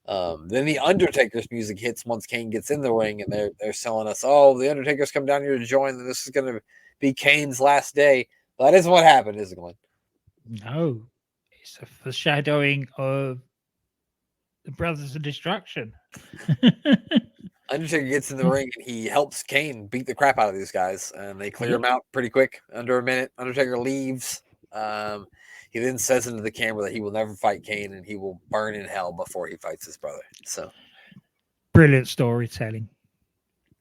Then the Undertaker's music hits once Kane gets in the ring, and they're selling us, the Undertaker's come down here to join, and this is going to be Kane's last day. That isn't what happened, is it, Glenn? No, it's a foreshadowing of the Brothers of Destruction. Undertaker gets in the ring and he helps Kane beat the crap out of these guys, and they clear him out pretty quick, under a minute. Undertaker leaves. He then says into the camera that he will never fight Kane and he will burn in hell before he fights his brother. So brilliant storytelling.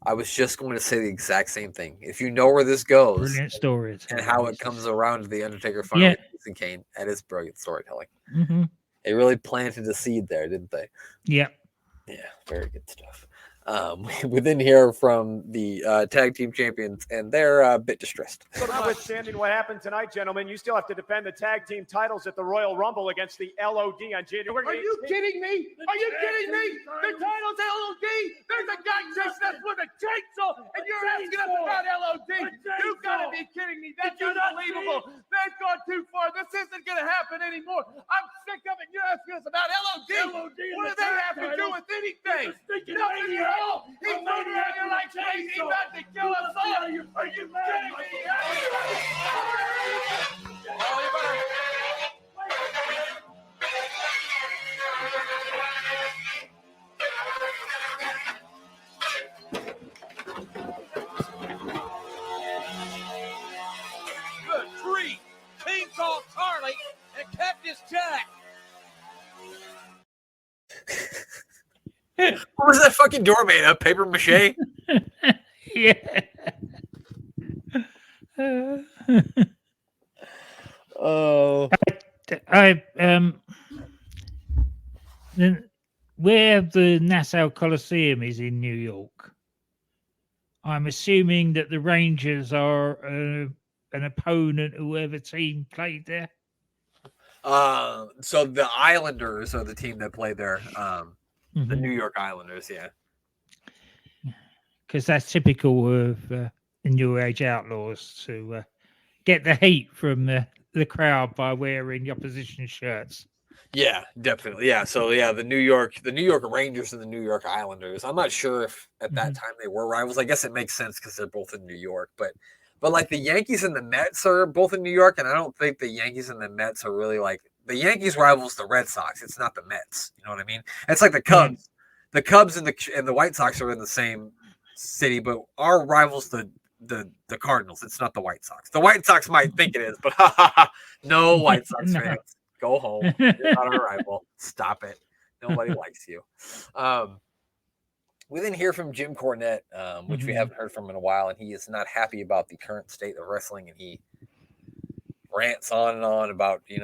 I was just going to say the exact same thing. If you know where this goes, brilliant story and how it comes around to the Undertaker finally facing Kane, that is brilliant storytelling. They really planted a seed there, didn't they? Yeah. Yeah, very good stuff. We then hear from the tag team champions, and they're a bit distressed. Notwithstanding what happened tonight, gentlemen, you still have to defend the tag team titles at the Royal Rumble against the LOD on January 18th. Are you kidding me? Are you kidding me? The title's LOD. There's a guy chasing us with a chainsaw, and you're asking us about LOD. You gotta be kidding me. That's unbelievable. They've gone too far. This isn't gonna happen anymore. I'm sick of it. You're asking us about LOD. What do they have to do with anything? Nothing at all. He's running around here like crazy. He's about to kill us all. Are you kidding me? Oh, you better. Good treat. Chainsaw Charlie and Cactus Jack. What was that fucking door made of? Paper mache? Yeah. Oh. Where the Nassau Coliseum is in New York, I'm assuming that the Rangers are an opponent, whoever team played there. So the Islanders are the team that played there. The New York Islanders, yeah. Because that's typical of the New Age Outlaws to get the heat from the crowd by wearing the opposition shirts. Yeah, definitely. Yeah. So yeah, the New York Rangers and the New York Islanders. I'm not sure if at that time they were rivals. I guess it makes sense because they're both in New York, but like the Yankees and the Mets are both in New York, and I don't think the Yankees and the Mets are really like the Yankees rivals the Red Sox. It's not the Mets. You know what I mean? It's like the Cubs. Mm-hmm. The Cubs and the White Sox are in the same city, but our rivals the Cardinals. It's not the White Sox. The White Sox might think it is, but no White Sox fans. Go home. You're not our rival. Stop it. Nobody likes you. We then hear from Jim Cornette, which we haven't heard from in a while, and he is not happy about the current state of wrestling, and he rants on and on about, he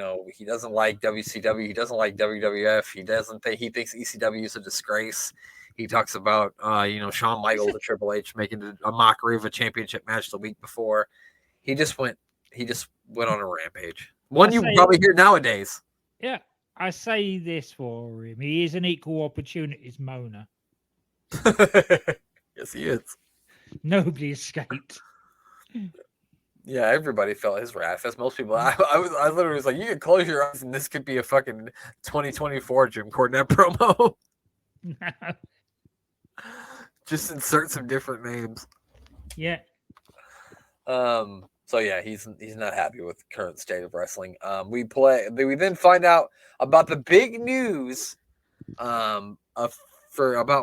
doesn't like WCW, he doesn't like WWF, he thinks ECW is a disgrace. He talks about, Shawn Michaels and Triple H making a mockery of a championship match the week before. He just went on a rampage. One you probably hear nowadays. Yeah, I say this for him. He is an equal opportunities moaner. Yes, he is. Nobody escaped. Yeah, everybody felt his wrath. As most people, I literally was like, you can close your eyes and this could be a fucking 2024 Jim Cornette promo. Just insert some different names. Yeah. So yeah, he's not happy with the current state of wrestling. We then find out about the big news about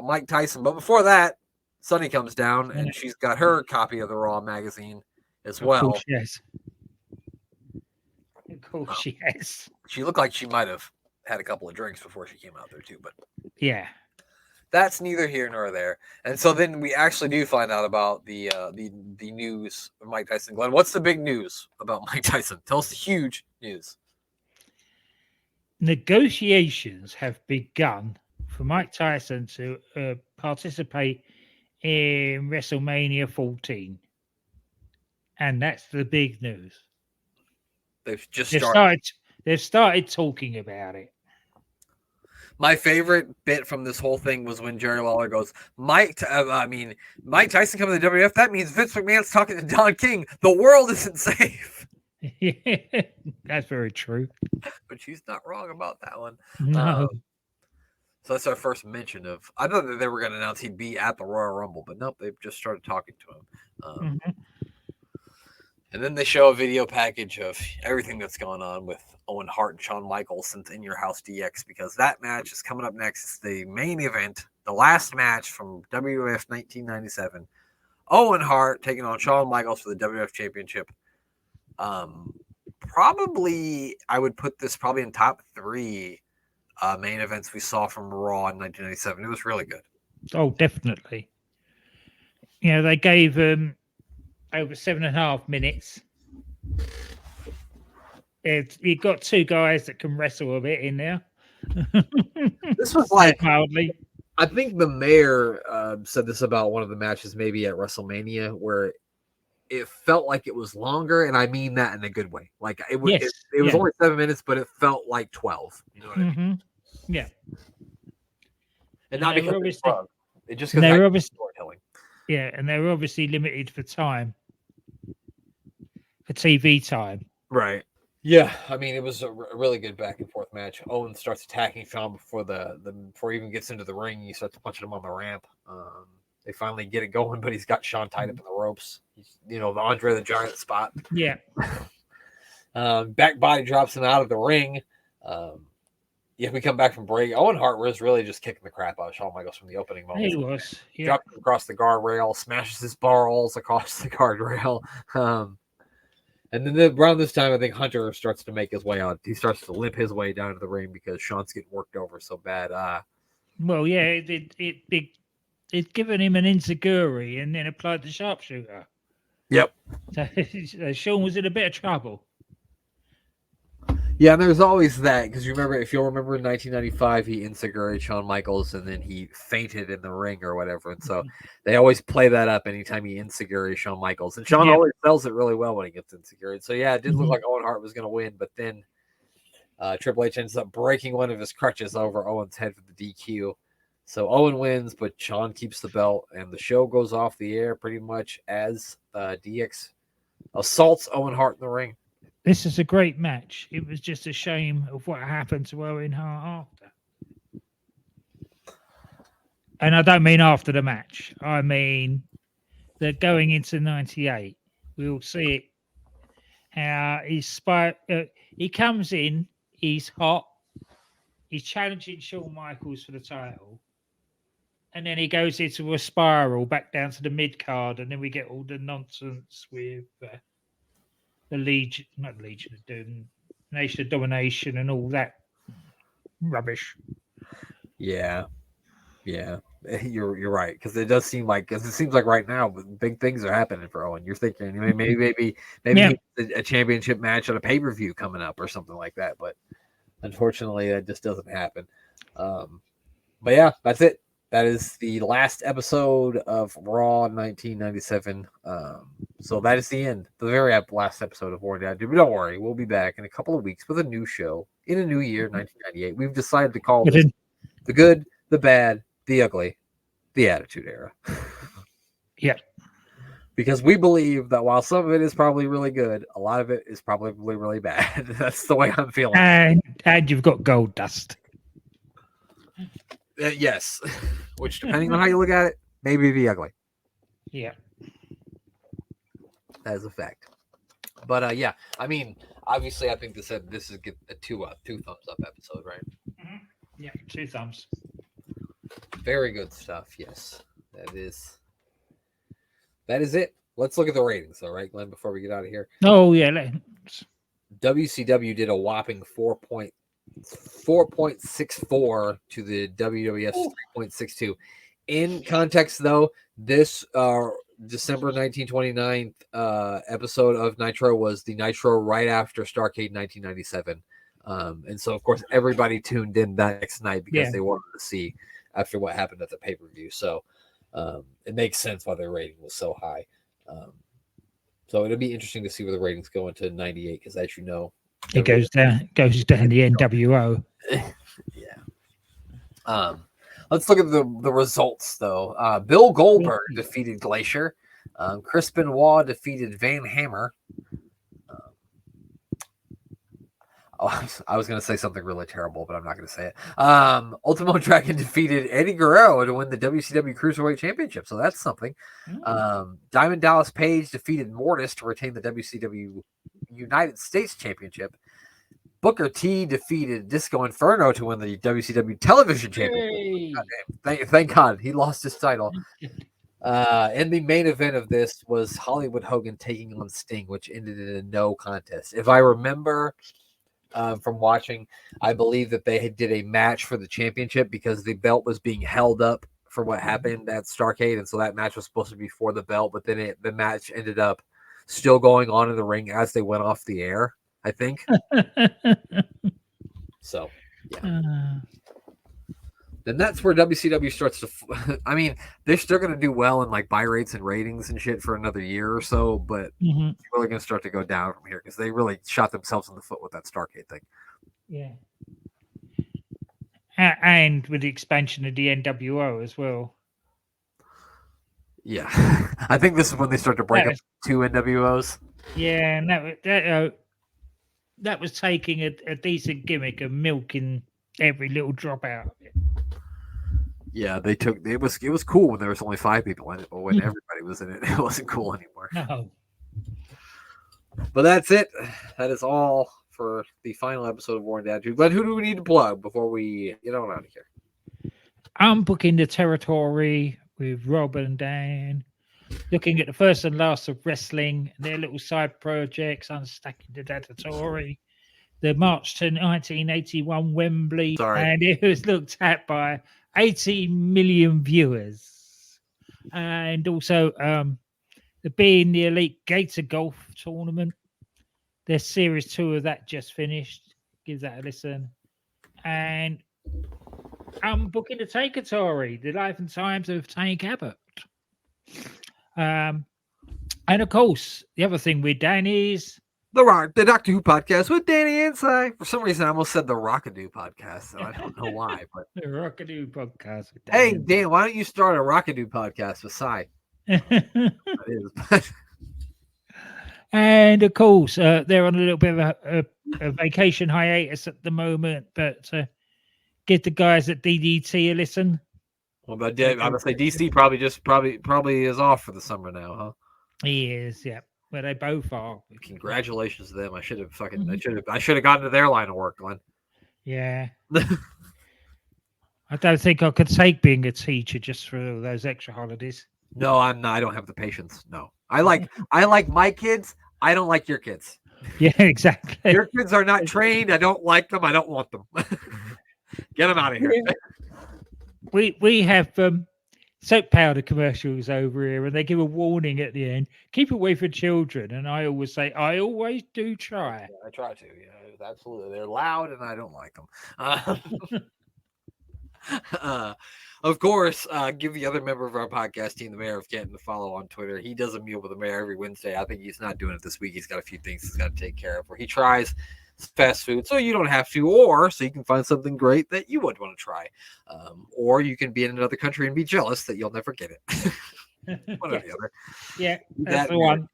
Mike Tyson. But before that, Sunny comes down and she's got her copy of the Raw magazine as well. Of course, yes. Of course, yes. She looked like she might have had a couple of drinks before she came out there too, but yeah. That's neither here nor there. And so then we actually do find out about the news of Mike Tyson. Glenn, what's the big news about Mike Tyson? Tell us the huge news. Negotiations have begun for Mike Tyson to participate in WrestleMania 14. And that's the big news. They've started talking about it. My favorite bit from this whole thing was when Jerry Lawler goes, Mike Tyson coming to the WWF. That means Vince McMahon's talking to Don King. The world isn't safe. Yeah, that's very true. But she's not wrong about that one. No. So that's our first mention of. I thought that they were going to announce he'd be at the Royal Rumble, but nope, they've just started talking to him. And then they show a video package of everything that's gone on with Owen Hart and Shawn Michaels since In Your House DX, because that match is coming up next. It's the main event, the last match from WWF 1997. Owen Hart taking on Shawn Michaels for the WWF Championship. Probably, I would put this probably in top 3 main events we saw from Raw in 1997. It was really good. Oh, definitely. They gave over 7.5 minutes. You got 2 guys that can wrestle a bit in there. This was like mildly. I think the mayor said this about one of the matches, maybe at WrestleMania, where it felt like it was longer, and I mean that in a good way. Like it was, Yes, it was yeah. only 7 minutes, but it felt like 12. You know what I mean? Yeah. And not they were because it's obviously- wrong. It just And because they were of obviously, storytelling. yeah, and they were obviously limited for time, for TV time. Right. Yeah, I mean, it was a really good back and forth match. Owen starts attacking Shawn before before he even gets into the ring. He starts punching him on the ramp. They finally get it going, but he's got Shawn tied up in the ropes. He's, the Andre the Giant spot. Yeah. Back body drops him out of the ring. We come back from break. Owen Hart was really just kicking the crap out of Shawn Michaels from the opening moment. He was. Yeah. Drops him across the guardrail, smashes his balls across the guardrail. And then around this time, I think Hunter starts to make his way out. He starts to limp his way down to the ring because Shawn's getting worked over so bad. Well, yeah, it given him an enziguri and then applied the sharpshooter. Yep. So Shawn was in a bit of trouble. Yeah, and there's always that, because if you'll remember in 1995, he enziguri'd Shawn Michaels and then he fainted in the ring or whatever. And so they always play that up anytime he enziguri'd Shawn Michaels. And Shawn always sells it really well when he gets enziguri'd. So yeah, it did look like Owen Hart was going to win, but then Triple H ends up breaking one of his crutches over Owen's head for the DQ. So Owen wins, but Shawn keeps the belt, and the show goes off the air pretty much as DX assaults Owen Hart in the ring. This is a great match. It was just a shame of what happened to Owen Hart after. And I don't mean after the match. I mean that going into 98, we'll see it. How he comes in, he's hot, he's challenging Shawn Michaels for the title, and then he goes into a spiral back down to the mid card, and then we get all the nonsense with the not Legion of Doom, Nation of Domination, and all that rubbish. Yeah, you're right, because it does seem like, it seems like right now big things are happening for Owen. You're thinking maybe a championship match on a pay-per-view coming up or something like that, but unfortunately that just doesn't happen. But yeah, that's it. That is the last episode of Raw 1997. So that is the end, the very last episode of War Down. But don't worry, we'll be back in a couple of weeks with a new show in a new year, 1998. We've decided to call this the good, the bad, the ugly, the Attitude Era. Yeah. Because we believe that while some of it is probably really good, a lot of it is probably really bad. That's the way I'm feeling. And you've got Goldust. Yes. Which, depending on how you look at it, maybe be ugly. Yeah. That is a fact. But yeah, I mean, obviously, I think this is a two thumbs up episode, right? Mm-hmm. Yeah, 2 thumbs. Very good stuff. Yes, that is it. Let's look at the ratings, though, right, Glenn? Before we get out of here. Oh yeah. WCW did a whopping 4.64 to the WWF's 3.62. In context, though, this December 1929 episode of Nitro was the Nitro right after Starrcade 1997. And so, of course, everybody tuned in that next night because they wanted to see after what happened at the pay-per-view. So it makes sense why their rating was so high. So it'll be interesting to see where the ratings go into 98 because, as you know, it goes down the NWO. Yeah. Let's look at the results, though. Bill Goldberg defeated Glacier. Chris Benoit defeated Van Hammer. I was going to say something really terrible, but I'm not going to say it. Ultimo Dragon defeated Eddie Guerrero to win the WCW Cruiserweight Championship, so that's something. Diamond Dallas Page defeated Mortis to retain the WCW United States Championship. Booker T defeated Disco Inferno to win the WCW Television Championship. Thank God he lost his title. And the main event of this was Hollywood Hogan taking on Sting, which ended in a no contest. If I remember from watching, I believe that they did a match for the championship because the belt was being held up for what happened at Starrcade, and so that match was supposed to be for the belt, but then the match ended up still going on in the ring as they went off the air, I think. So, yeah. then that's where WCW starts to. I mean, they're still going to do well in like buy rates and ratings and shit for another year or so, but it's really going to start to go down from here because they really shot themselves in the foot with that Starcade thing. Yeah. And with the expansion of the NWO as well. Yeah, I think this is when they start to break up 2 NWOs. Yeah, and that was taking a decent gimmick and milking every little drop out of it. Yeah, they took it was cool when there was only 5 people in it, but when everybody was in it, it wasn't cool anymore. No. But that's it. That is all for the final episode of War and Attitude. Glenn, who do we need to plug before we get on out of here? I'm booking the territory with Rob and Dan, looking at the first and last of wrestling, their little side projects, unstacking the territory, the March to 1981 Wembley, and it was looked at by 80 million viewers. And also the Being the Elite Gator Golf Tournament. Their Series 2 of that just finished. Give that a listen. And I'm booking the Take-A-Tory, the life and times of Tank Abbott. And of course, the other thing with Dan is the Doctor Who podcast with Danny and Si. For some reason, I almost said the Rockadoo podcast, so I don't know why. But the Rockadoo podcast. With hey, Dan, why don't you start a Rockadoo podcast with Si? That is. And of course, they're on a little bit of a vacation hiatus at the moment, but give the guys at DDT a listen. Well, but I would say DC probably is off for the summer now, huh? He is, yeah. Well, they both are. Congratulations to them. I should have gotten to their line of work, Glenn. Yeah. I don't think I could take being a teacher just for those extra holidays. No, I'm not. I don't have the patience. No, I like my kids. I don't like your kids. Yeah, exactly. Your kids are not trained. I don't like them. I don't want them. Get them out of here. We have soap powder commercials over here, and they give a warning at the end: keep away from children. And I always say, I always do try. Yeah, I try to. Yeah, absolutely. They're loud, and I don't like them. Of course, give the other member of our podcast team, the Mayor of Canton, a follow on Twitter. He does a meal with the mayor every Wednesday. I think he's not doing it this week. He's got a few things he's got to take care of where he tries fast food, so you don't have to, or so you can find something great that you would want to try, or you can be in another country and be jealous that you'll never get it. One or the other. Yeah, that's the one.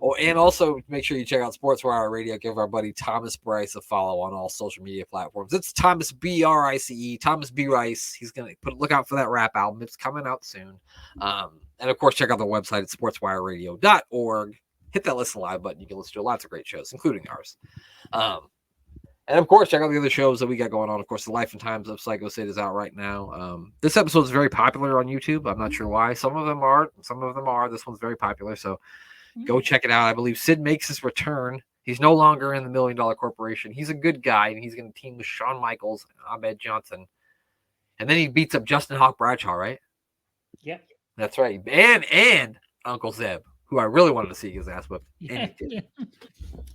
Oh, and also make sure you check out Sports Wire Radio. Give our buddy Thomas Bryce a follow on all social media platforms. It's Thomas BRICE, Thomas B Rice. He's gonna look out for that rap album. It's coming out soon. And of course, check out the website at sportswireradio.org. Hit that listen live button. You can listen to lots of great shows, including ours. And of course, check out the other shows that we got going on. Of course, the Life and Times of Psycho Sid is out right now. This episode is very popular on YouTube. I'm not sure why. Some of them are. This one's very popular. So go check it out. I believe Sid makes his return. He's no longer in the $1 Million Corporation. He's a good guy, and he's going to team with Shawn Michaels and Ahmed Johnson. And then he beats up Justin Hawk Bradshaw, right? Yep. That's right. And Uncle Zeb, who I really wanted to see get his ass whipped. And he did. I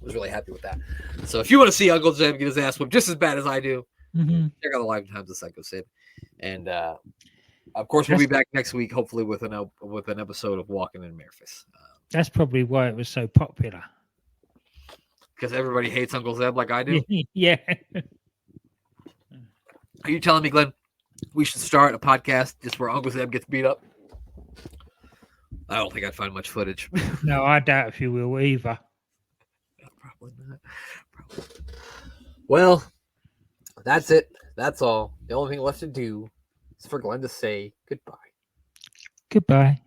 was really happy with that. So if you want to see Uncle Zeb get his ass whipped just as bad as I do, check out the Live Times of Psycho Sid. And of course, we'll be back next week, hopefully with an episode of Walking in Memphis. That's probably why it was so popular. Because everybody hates Uncle Zeb like I do? Yeah. Are you telling me, Glenn, we should start a podcast just where Uncle Zeb gets beat up? I don't think I'd find much footage. No, I doubt if you will either. Probably not. Well, that's it. That's all. The only thing left to do is for Glenn to say goodbye. Goodbye.